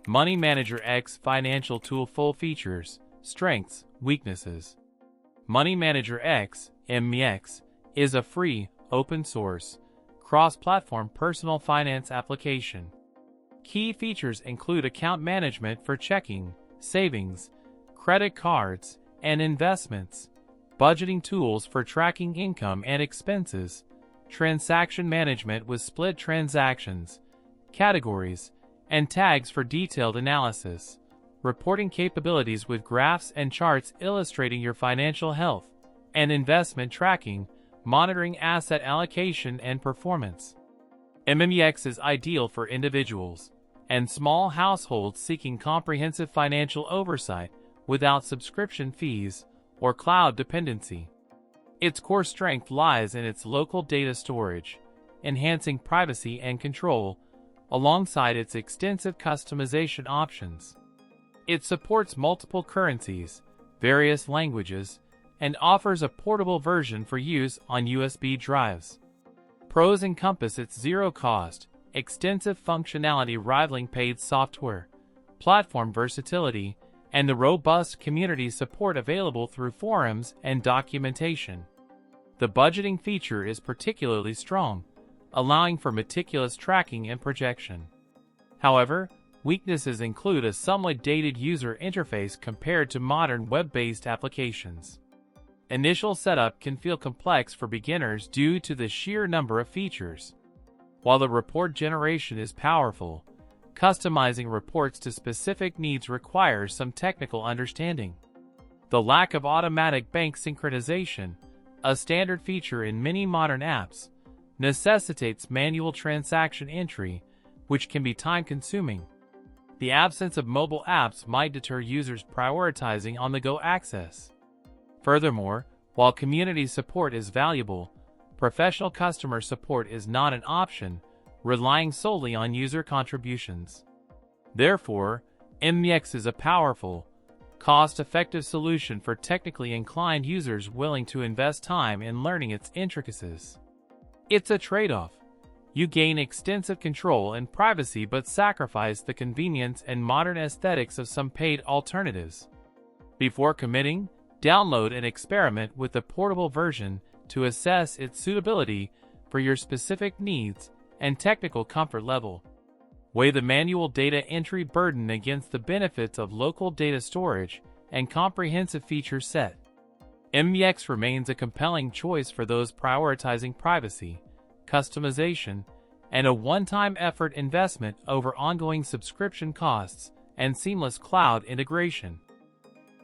Money Manager X Financial Tool. Full features, strengths, weaknesses. Money Manager X, MEX, is a free, open-source, cross-platform personal finance application. Key features include account management for checking, savings, credit cards, and investments, budgeting tools for tracking income and expenses, transaction management with split transactions, categories, and tags for detailed analysis, reporting capabilities with graphs and charts illustrating your financial health, and investment tracking, monitoring asset allocation and performance. MEX is ideal for individuals and small households seeking comprehensive financial oversight without subscription fees or cloud dependency. Its core strength lies in its local data storage, enhancing privacy and control, alongside its extensive customization options. It supports multiple currencies, various languages, and offers a portable version for use on USB drives. Pros encompass its zero-cost, extensive functionality rivaling paid software, platform versatility, and the robust community support available through forums and documentation. The budgeting feature is particularly strong, allowing for meticulous tracking and projection. However, weaknesses include a somewhat dated user interface compared to modern web-based applications. Initial setup can feel complex for beginners due to the sheer number of features. While the report generation is powerful, customizing reports to specific needs requires some technical understanding. The lack of automatic bank synchronization, a standard feature in many modern apps, necessitates manual transaction entry, which can be time-consuming. The absence of mobile apps might deter users prioritizing on-the-go access. Furthermore, while community support is valuable, professional customer support is not an option, relying solely on user contributions. Therefore, MEX is a powerful, cost-effective solution for technically inclined users willing to invest time in learning its intricacies. It's a trade-off. You gain extensive control and privacy but sacrifice the convenience and modern aesthetics of some paid alternatives. Before committing, download and experiment with the portable version to assess its suitability for your specific needs and technical comfort level. Weigh the manual data entry burden against the benefits of local data storage and comprehensive feature set. MEX remains a compelling choice for those prioritizing privacy, customization, and a one-time effort investment over ongoing subscription costs and seamless cloud integration.